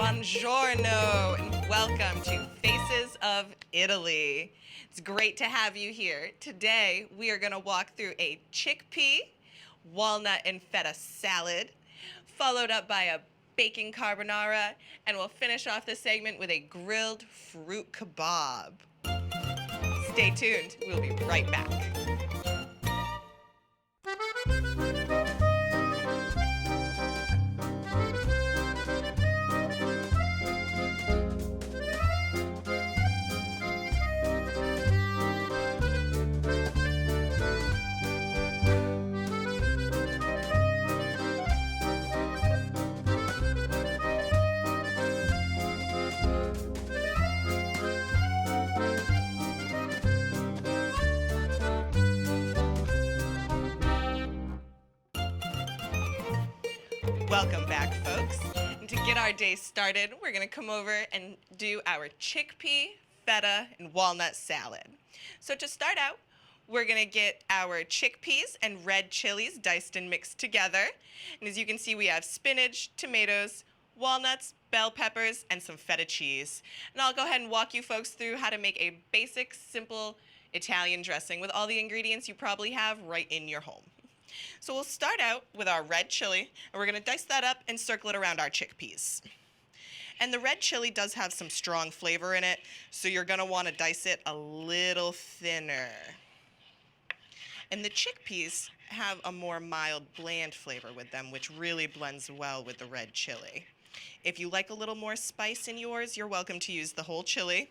Buongiorno and welcome to Faces of Italy. It's great to have you here. Today we are going to walk through a chickpea, walnut, and feta salad, followed up by a bacon carbonara, and we'll finish off the segment with a grilled fruit kebab. Stay tuned. We'll be right back. Welcome back, folks. And to get our day started, we're going to come over and do our chickpea, feta, and walnut salad. So to start out, we're going to get our chickpeas and red chilies diced and mixed together. And as you can see, we have spinach, tomatoes, walnuts, bell peppers, and some feta cheese. And I'll go ahead and walk you folks through how to make a basic, simple Italian dressing with all the ingredients you probably have right in your home. So we'll start out with our red chili, and we're going to dice that up and circle it around our chickpeas. And the red chili does have some strong flavor in it, so you're going to want to dice it a little thinner. And the chickpeas have a more mild, bland flavor with them, which really blends well with the red chili. If you like a little more spice in yours, you're welcome to use the whole chili.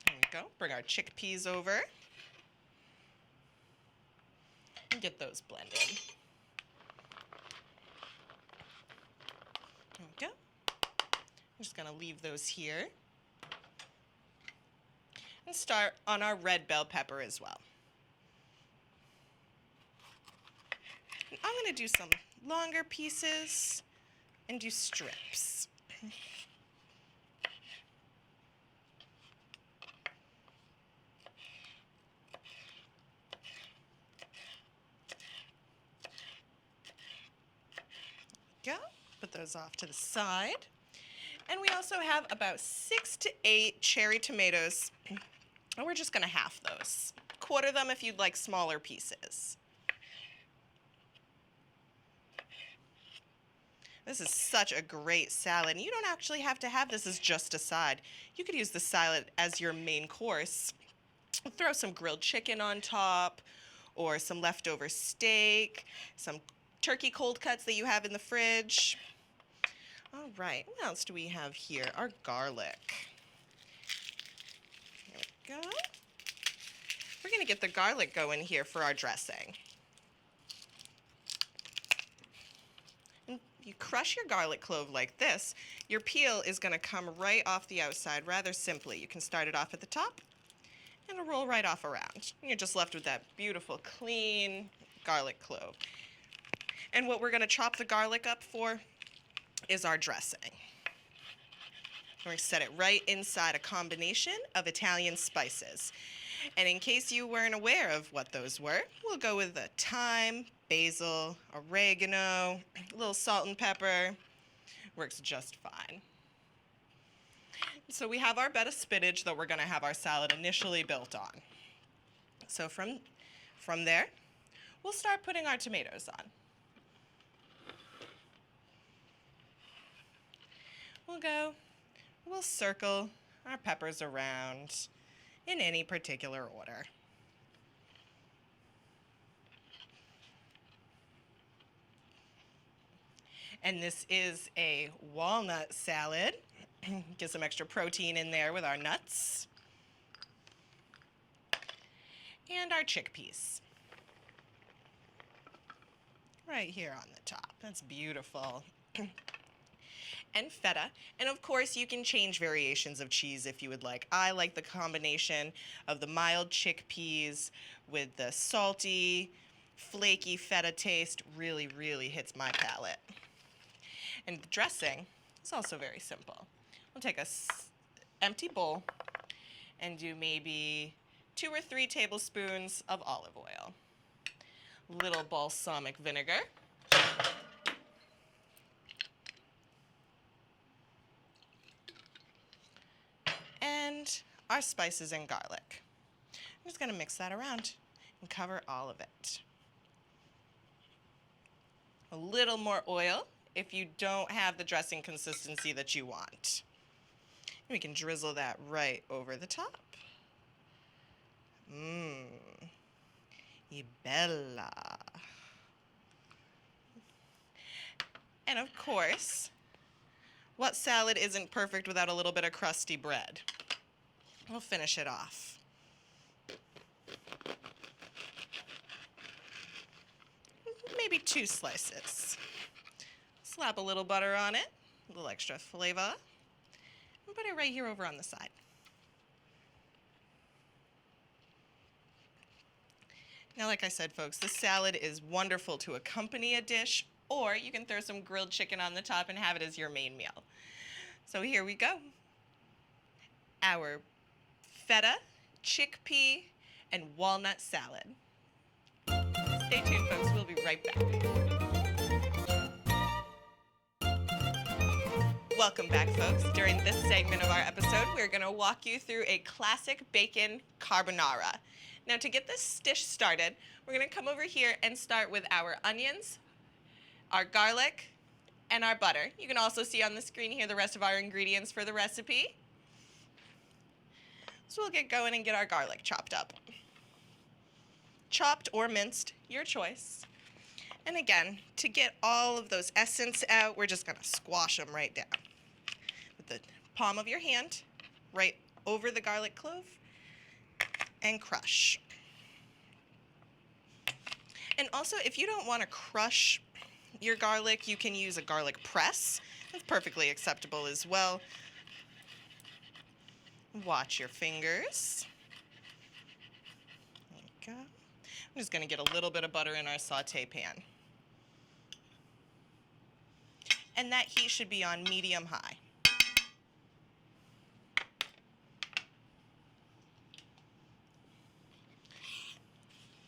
There we go. Bring our chickpeas over. And get those blended. There we go. I'm just going to leave those here. And start on our red bell pepper as well. And I'm going to do some longer pieces and do strips. Go. Put those off to the side. And we also have about 6 to 8 cherry tomatoes. And we're just going to half those. Quarter them if you'd like smaller pieces. This is such a great salad. And you don't actually have to have this as just a side. You could use the salad as your main course. Throw some grilled chicken on top, or some leftover steak, some turkey cold cuts that you have in the fridge. All right, what else do we have here? Our garlic. There we go. We're going to get the garlic going here for our dressing. And you crush your garlic clove like this. Your peel is going to come right off the outside rather simply. You can start it off at the top and it'll roll right off around. And you're just left with that beautiful, clean garlic clove. And what we're going to chop the garlic up for is our dressing. We're going to set it right inside a combination of Italian spices. And in case you weren't aware of what those were, we'll go with the thyme, basil, oregano, a little salt and pepper. Works just fine. So we have our bed of spinach that we're going to have our salad initially built on. So from there, we'll start putting our tomatoes on. We'll circle our peppers around in any particular order. And this is a walnut salad. Get some extra protein in there with our nuts. And our chickpeas. Right here on the top. That's beautiful. And feta. And of course, you can change variations of cheese if you would like. I like the combination of the mild chickpeas with the salty, flaky feta taste. Really, really hits my palate. And the dressing is also very simple. We'll take a empty bowl and do maybe 2 or 3 tablespoons of olive oil. Little balsamic vinegar. our spices and garlic. I'm just going to mix that around and cover all of it. A little more oil if you don't have the dressing consistency that you want. We can drizzle that right over the top. E bella. And of course, what salad isn't perfect without a little bit of crusty bread? We'll finish it off. Maybe 2 slices. Slap a little butter on it, a little extra flavor, and put it right here over on the side. Now, like I said, folks, this salad is wonderful to accompany a dish, or you can throw some grilled chicken on the top and have it as your main meal. So here we go. Our feta, chickpea, and walnut salad. Stay tuned, folks. We'll be right back. Welcome back, folks. During this segment of our episode, we're going to walk you through a classic bacon carbonara. Now, to get this dish started, we're going to come over here and start with our onions, our garlic, and our butter. You can also see on the screen here the rest of our ingredients for the recipe. So we'll get going and get our garlic chopped up. Chopped or minced, your choice. And again, to get all of those essence out, we're just going to squash them right down. With the palm of your hand, right over the garlic clove, and crush. And also, if you don't want to crush your garlic, you can use a garlic press. That's perfectly acceptable as well. Watch your fingers. There you go. I'm just going to get a little bit of butter in our saute pan. And that heat should be on medium-high.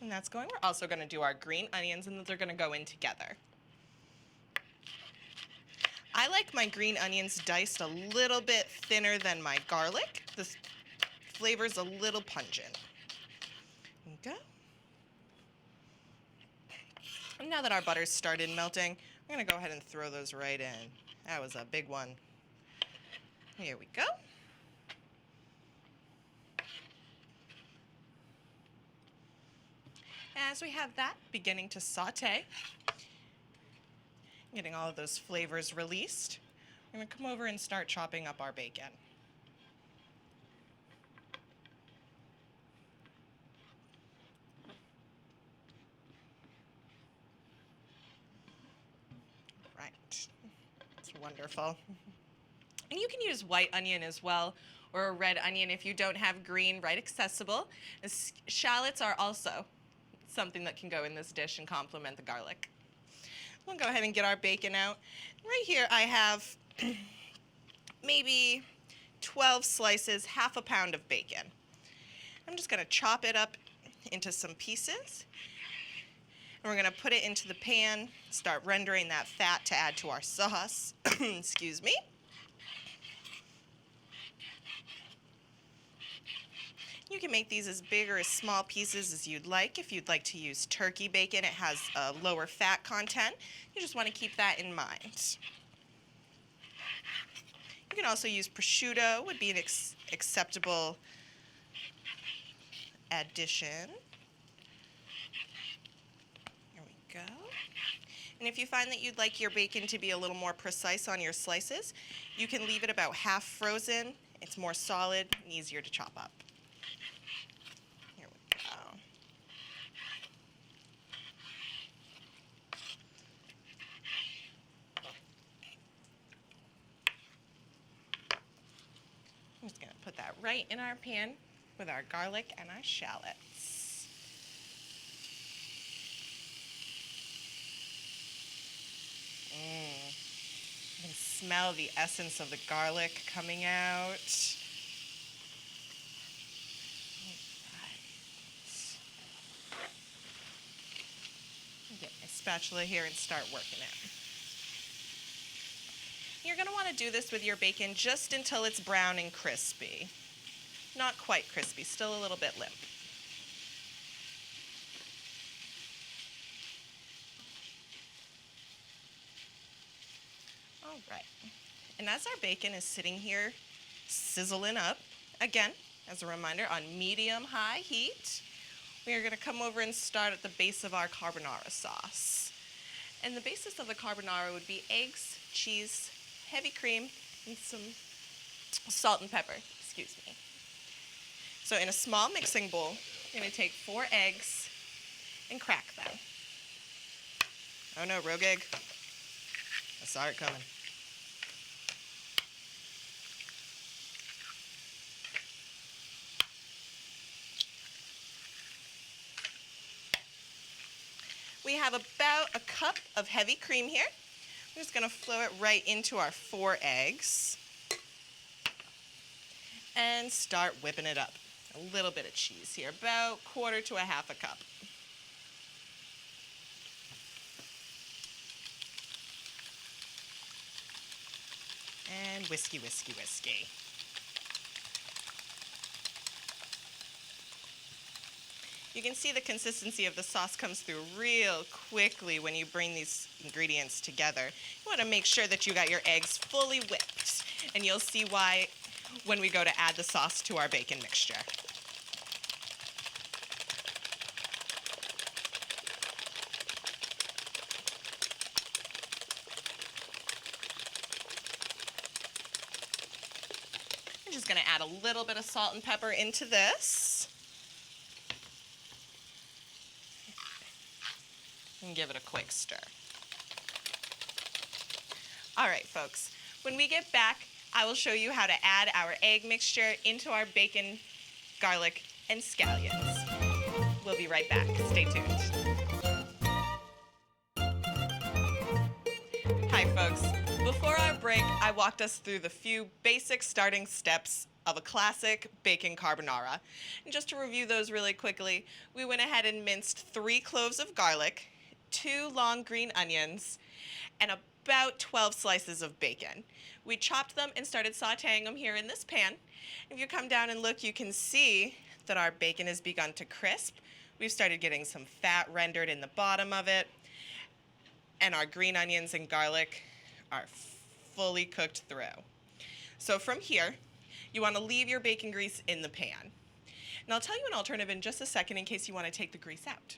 And that's going. We're also going to do our green onions, and those are going to go in together. I like my green onions diced a little bit thinner than my garlic. The flavor's a little pungent. There you go. And now that our butter's started melting, we're going to go ahead and throw those right in. That was a big one. Here we go. As we have that beginning to saute, getting all of those flavors released, we're going to come over and start chopping up our bacon. Right. It's wonderful. And you can use white onion as well, or a red onion if you don't have green, right accessible. Shallots are also something that can go in this dish and complement the garlic. We'll go ahead and get our bacon out. Right here I have maybe 12 slices, half a pound of bacon. I'm just going to chop it up into some pieces. And we're going to put it into the pan, start rendering that fat to add to our sauce. Excuse me. You can make these as big or as small pieces as you'd like. If you'd like to use turkey bacon, it has a lower fat content. You just want to keep that in mind. You can also use prosciutto, would be an acceptable addition. Here we go. And if you find that you'd like your bacon to be a little more precise on your slices, you can leave it about half frozen. It's more solid and easier to chop up. I'm just going to put that right in our pan with our garlic and our shallots. You can smell the essence of the garlic coming out. Get my spatula here and start working it. You're going to want to do this with your bacon just until it's brown and crispy. not quite crispy, still a little bit limp. All right. And as our bacon is sitting here sizzling up, again, as a reminder, on medium-high heat, we are going to come over and start at the base of our carbonara sauce. And the basis of the carbonara would be eggs, cheese, heavy cream, and some salt and pepper, excuse me. So in a small mixing bowl, you're going to take 4 eggs and crack them. Oh no, rogue egg. I saw it coming. We have about a cup of heavy cream here. I'm just going to flow it right into our 4 eggs and start whipping it up. A little bit of cheese here, about 1/4 to 1/2 cup. And whiskey, whiskey, whiskey. You can see the consistency of the sauce comes through real quickly when you bring these ingredients together. You want to make sure that you got your eggs fully whipped, and you'll see why when we go to add the sauce to our bacon mixture. I'm just going to add a little bit of salt and pepper into this. And give it a quick stir. All right, folks, when we get back, I will show you how to add our egg mixture into our bacon, garlic, and scallions. We'll be right back. Stay tuned. Hi, folks. Before our break, I walked us through the few basic starting steps of a classic bacon carbonara. And just to review those really quickly, we went ahead and minced 3 cloves of garlic, 2 long green onions, and about 12 slices of bacon. We chopped them and started sauteing them here in this pan. If you come down and look, you can see that our bacon has begun to crisp. We've started getting some fat rendered in the bottom of it, and our green onions and garlic are fully cooked through. So from here, you want to leave your bacon grease in the pan. And I'll tell you an alternative in just a second in case you want to take the grease out.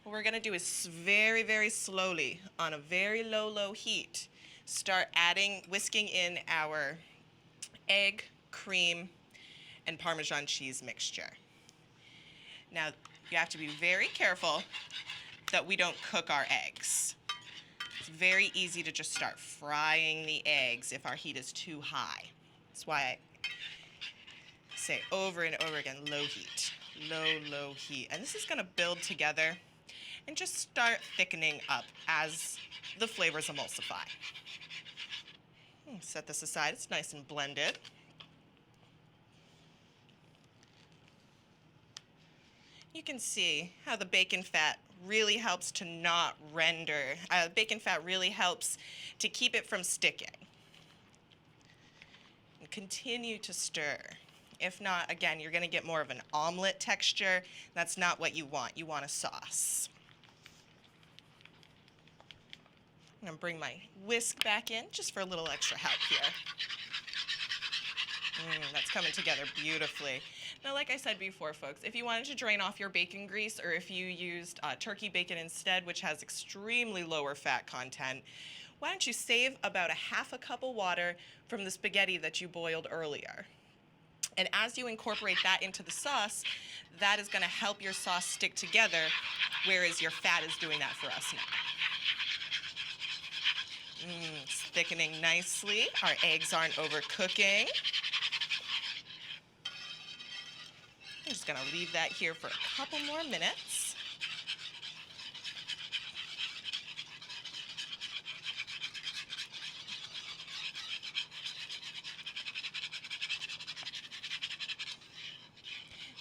What we're going to do is very, very slowly, on a very low heat, start whisking in our egg, cream, and Parmesan cheese mixture. Now, you have to be very careful that we don't cook our eggs. It's very easy to just start frying the eggs if our heat is too high. That's why I say over and over again, low heat, low heat. And this is going to build together and just start thickening up as the flavors emulsify. Set this aside, it's nice and blended. You can see how the bacon fat really helps to not render. Bacon fat really helps to keep it from sticking. And continue to stir. If not, again, you're going to get more of an omelet texture. That's not what you want. You want a sauce. I'm going to bring my whisk back in just for a little extra help here. That's coming together beautifully. Now, like I said before, folks, if you wanted to drain off your bacon grease, or if you used turkey bacon instead, which has extremely lower fat content, why don't you save about 1/2 cup of water from the spaghetti that you boiled earlier? And as you incorporate that into the sauce, that is going to help your sauce stick together, whereas your fat is doing that for us now. It's thickening nicely. Our eggs aren't overcooking. I'm just going to leave that here for a couple more minutes.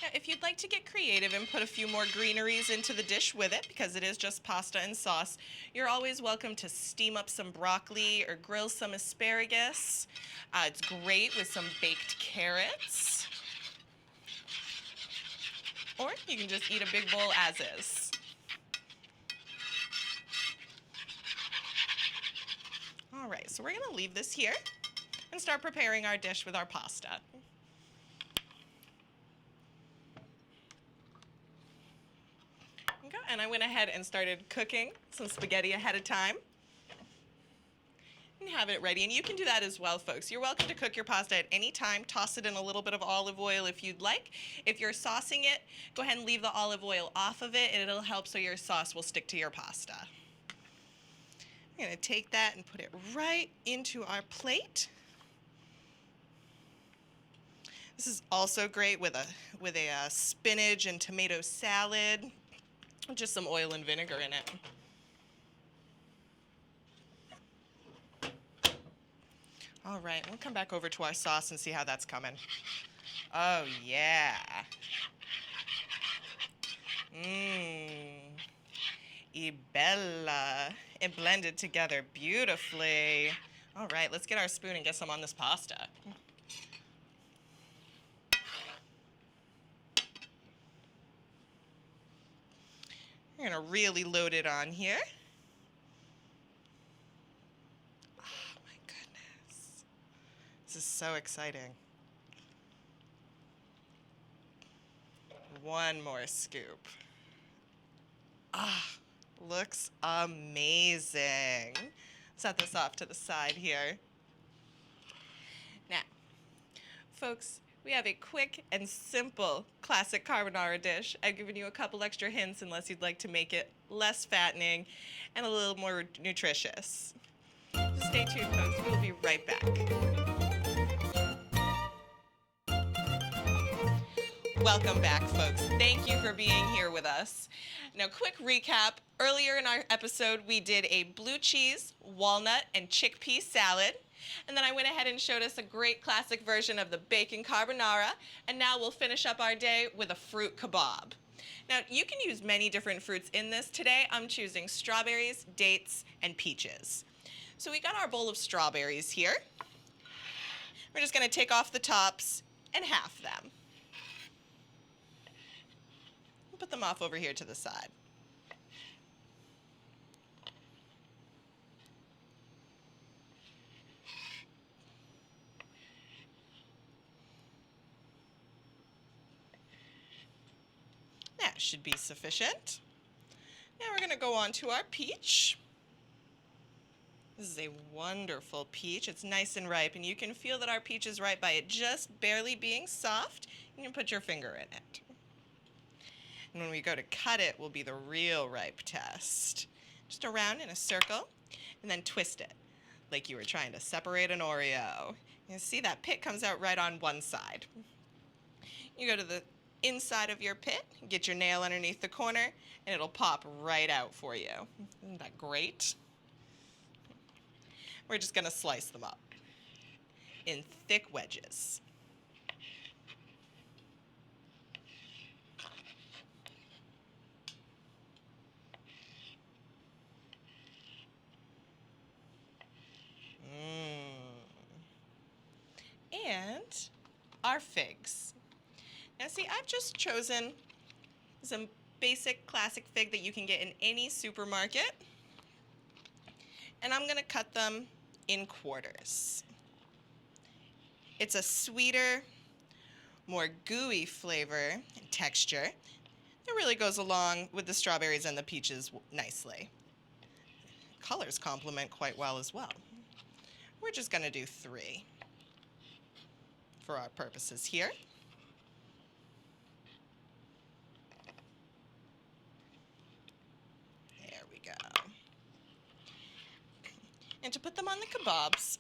Now, if you'd like to get creative and put a few more greeneries into the dish with it, because it is just pasta and sauce, you're always welcome to steam up some broccoli or grill some asparagus. It's great with some baked carrots. or you can just eat a big bowl as is. All right, so we're gonna leave this here and start preparing our dish with our pasta. Okay, and I went ahead and started cooking some spaghetti ahead of time and have it ready. And you can do that as well, folks. You're welcome to cook your pasta at any time. Toss it in a little bit of olive oil if you'd like. If you're saucing it, go ahead and leave the olive oil off of it, and it'll help so your sauce will stick to your pasta. I'm gonna take that and put it right into our plate. This is also great with a spinach and tomato salad. Just some oil and vinegar in it. All right, we'll come back over to our sauce and see how that's coming. Oh, yeah. E bella. It blended together beautifully. All right, let's get our spoon and get some on this pasta. We're gonna really load it on here. Oh my goodness. This is so exciting. One more scoop. Ah, looks amazing. Set this off to the side here. Now, folks, we have a quick and simple classic carbonara dish. I've given you a couple extra hints unless you'd like to make it less fattening and a little more nutritious. Just stay tuned, folks. We'll be right back. Welcome back, folks. Thank you for being here with us. Now, quick recap. Earlier in our episode, we did a blue cheese, walnut, and chickpea salad. And then I went ahead and showed us a great classic version of the bacon carbonara. And now we'll finish up our day with a fruit kebab. Now, you can use many different fruits in this. Today, I'm choosing strawberries, dates, and peaches. So we got our bowl of strawberries here. We're just going to take off the tops and half them. Put them off over here to the side. That should be sufficient. Now we're going to go on to our peach. This is a wonderful peach. It's nice and ripe, and you can feel that our peach is ripe by it just barely being soft. You can put your finger in it. And when we go to cut it will be the real ripe test. Just around in a circle, and then twist it like you were trying to separate an Oreo. You see that pit comes out right on one side. You go to the inside of your pit, get your nail underneath the corner, and it'll pop right out for you. Isn't that great? We're just going to slice them up in thick wedges. And our figs. Now see, I've just chosen some basic classic fig that you can get in any supermarket. And I'm gonna cut them in quarters. It's a sweeter, more gooey flavor and texture. It really goes along with the strawberries and the peaches nicely. Colors complement quite well as well. We're just gonna do 3 for our purposes here. There we go. And to put them on the kebabs,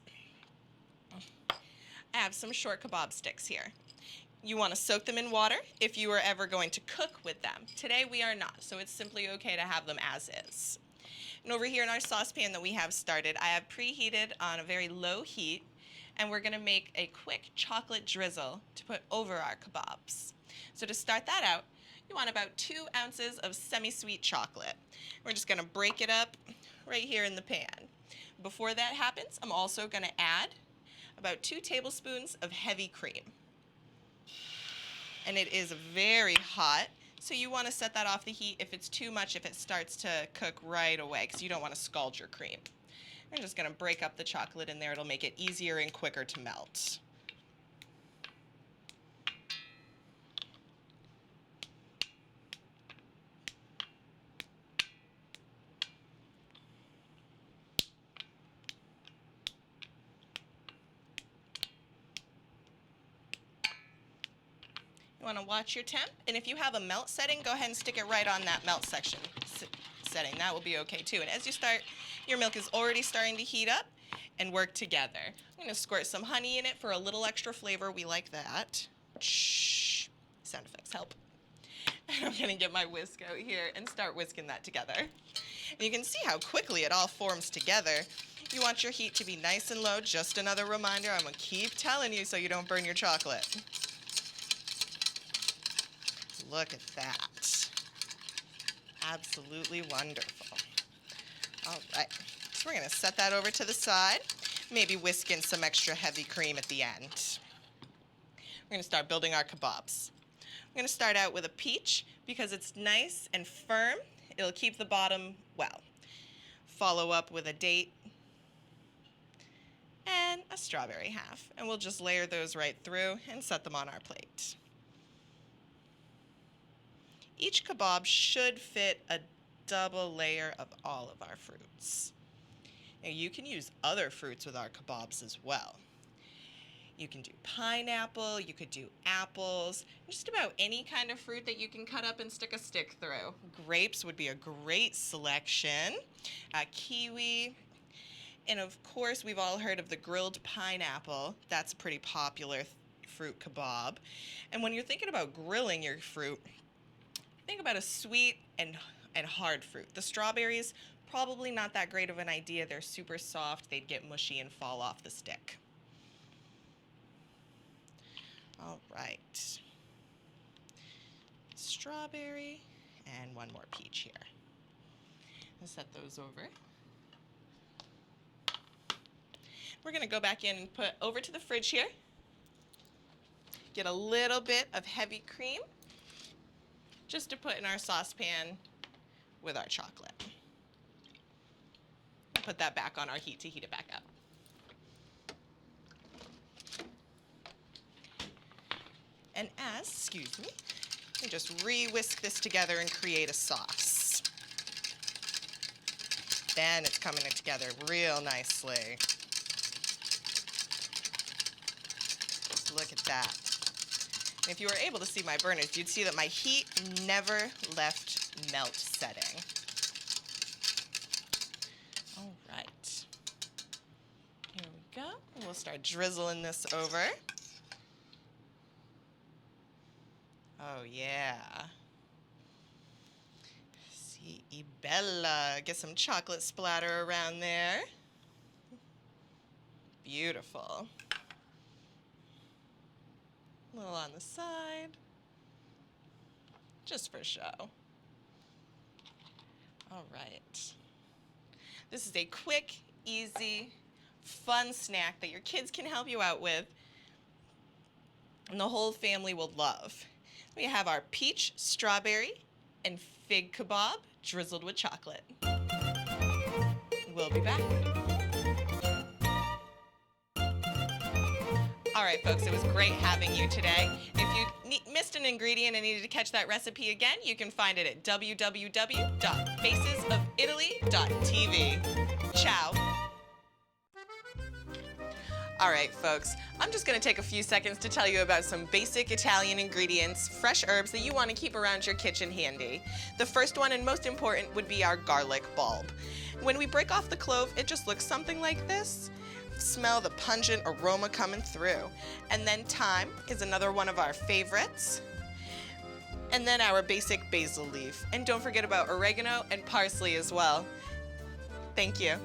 I have some short kebab sticks here. You want to soak them in water if you are ever going to cook with them. Today we are not, so it's simply okay to have them as is. And over here in our saucepan that we have started, I have preheated on a very low heat, and we're going to make a quick chocolate drizzle to put over our kebabs. So to start that out, you want about 2 ounces of semi-sweet chocolate. We're just going to break it up right here in the pan. Before that happens, I'm also going to add about 2 tablespoons of heavy cream. And it is very hot, So you want to set that off the heat if it's too much, if it starts to cook right away, because you don't want to scald your cream. I'm just going to break up the chocolate in there. It'll make it easier and quicker to melt. You want to watch your temp, and if you have a melt setting, go ahead and stick it right on that melt section setting. That will be okay too. And as you start, your milk is already starting to heat up and work together. I'm going to squirt some honey in it for a little extra flavor. We like that. Shh. Sound effects help. And I'm going to get my whisk out here and start whisking that together. And you can see how quickly it all forms together. You want your heat to be nice and low. Just another reminder, I'm going to keep telling you so you don't burn your chocolate. Look at that. Absolutely wonderful. All right, so we're gonna set that over to the side, maybe whisk in some extra heavy cream at the end. We're gonna start building our kebabs. I'm gonna start out with a peach because it's nice and firm. It'll keep the bottom well. Follow up with a date and a strawberry half, and we'll just layer those right through and set them on our plate. Each kebab should fit a double layer of all of our fruits. Now you can use other fruits with our kebabs as well. You can do pineapple, you could do apples, just about any kind of fruit that you can cut up and stick a stick through. Grapes would be a great selection, kiwi, and of course we've all heard of the grilled pineapple. That's a pretty popular fruit kebab. And when you're thinking about grilling your fruit, think about a sweet and hard fruit. The strawberries, probably not that great of an idea. They're super soft. They'd get mushy and fall off the stick. All right. Strawberry and one more peach here. I'll set those over. We're going to go back in and put over to the fridge here. Get a little bit of heavy cream just to put in our saucepan with our chocolate. Put that back on our heat to heat it back up. And we just re-whisk this together and create a sauce. Then it's coming together real nicely. Look at that. And if you were able to see my burners, you'd see that my heat never left melt setting. All right. Here we go. And we'll start drizzling this over. Oh, yeah. See, Bella. Get some chocolate splatter around there. Beautiful. A little on the side, just for show. All right. This is a quick, easy, fun snack that your kids can help you out with and the whole family will love. We have our peach, strawberry, and fig kebab drizzled with chocolate. We'll be back. All right, folks, it was great having you today. If you missed an ingredient and needed to catch that recipe again, you can find it at www.facesofitaly.tv. Ciao. All right, folks, I'm just going to take a few seconds to tell you about some basic Italian ingredients, fresh herbs that you want to keep around your kitchen handy. The first one and most important would be our garlic bulb. When we break off the clove, it just looks something like this. Smell the pungent aroma coming through. And then thyme is another one of our favorites. And then our basic basil leaf. And don't forget about oregano and parsley as well. Thank you.